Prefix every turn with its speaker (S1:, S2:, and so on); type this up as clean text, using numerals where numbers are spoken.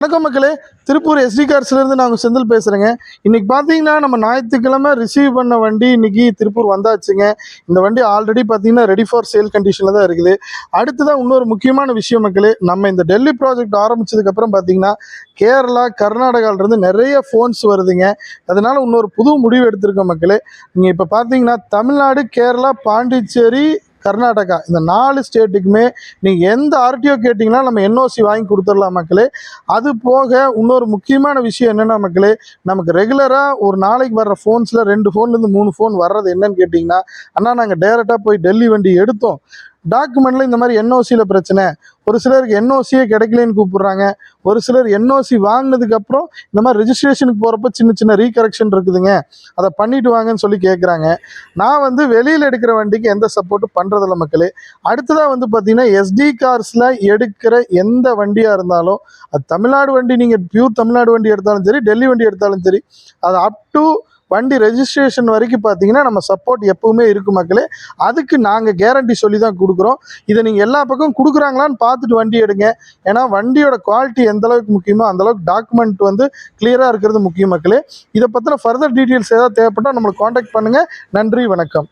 S1: வணக்கம் மக்களே. திருப்பூர் எஸ்டி கார்ஸ்லேருந்து நாங்கள் செந்தில் பேசுகிறேங்க. இன்றைக்கி பார்த்தீங்கன்னா நம்ம ஞாயிற்றுக்கிழமை ரிசீவ் பண்ண வண்டி இன்றைக்கி திருப்பூர் வந்தாச்சுங்க. இந்த வண்டி ஆல்ரெடி பார்த்தீங்கன்னா ரெடி ஃபார் சேல் கண்டிஷனில் தான் இருக்குது. அடுத்ததான் இன்னொரு முக்கியமான விஷயம் மக்களே, நம்ம இந்த டெல்லி ப்ராஜெக்ட் ஆரம்பித்ததுக்கப்புறம் பார்த்தீங்கன்னா கேரளா கர்நாடகாவிலேருந்து நிறைய ஃபோன்ஸ் வருதுங்க. அதனால் இன்னொரு புது முடிவு எடுத்திருக்கோம் மக்களே. நீங்கள் இப்போ பார்த்தீங்கன்னா தமிழ்நாடு, கேரளா, பாண்டிச்சேரி, கர்நாடகா இந்த 4 ஸ்டேட்டுக்குமே நீங்கள் எந்த ஆர்டிஓ கேட்டிங்கன்னா நம்ம என்ஓசி வாங்கி கொடுத்துடலாம் மக்களே. அது போக இன்னொரு முக்கியமான விஷயம் என்னென்னா மக்களே, நமக்கு ரெகுலராக ஒரு நாளைக்கு வர்ற ஃபோன்ஸில் 2 ஃபோன்லேருந்து 3 ஃபோன் வர்றது என்னன்னு கேட்டிங்கன்னா, அண்ணா நாங்கள் டேரெக்டாக போய் டெல்லி வண்டி எடுத்தோம், டாக்குமெண்ட்டில் இந்த மாதிரி என்ஓசியில் பிரச்சனை, ஒரு சிலருக்கு என்ஓசியே கிடைக்கலன்னு கூப்பிட்றாங்க, ஒரு சிலர் என்ஓசி வாங்கினதுக்கப்புறம் இந்த மாதிரி ரிஜிஸ்ட்ரேஷனுக்கு போகிறப்ப சின்ன சின்ன ரீகரெக்ஷன் இருக்குதுங்க, அதை பண்ணிவிட்டு வாங்கன்னு சொல்லி கேட்குறாங்க. நான் வெளியில் எடுக்கிற வண்டிக்கு எந்த சப்போர்ட்டும் பண்ணுறதில்ல மக்களே. அடுத்ததாக பார்த்தீங்கன்னா எஸ்டி கார்ஸில் எடுக்கிற எந்த வண்டியாக இருந்தாலும், அது தமிழ்நாடு வண்டி, நீங்கள் பியூர் தமிழ்நாடு வண்டி எடுத்தாலும் சரி, டெல்லி வண்டி எடுத்தாலும் சரி, அது அப் டு வண்டி ரெஜிஸ்ட்ரேஷன் வரைக்கும் பார்த்தீங்கன்னா நம்ம சப்போர்ட் எப்பவுமே இருக்குது மக்களே. அதுக்கு நாங்கள் கேரண்டி சொல்லி தான் கொடுக்குறோம். இதை நீங்கள் எல்லா பக்கம் கொடுக்குறாங்களான்னு பார்த்துட்டு வண்டி எடுங்க. ஏன்னா வண்டியோட குவாலிட்டி எந்த அளவுக்கு முக்கியமோ அந்தளவுக்கு டாக்குமெண்ட் கிளியராக இருக்கிறது முக்கியம் மக்களே. இதை பற்றின ஃபர்தர் டீட்டெயில்ஸ் ஏதாவது தேவைப்பட்டால் நம்மளை காண்டாக்ட் பண்ணுங்கள். நன்றி, வணக்கம்.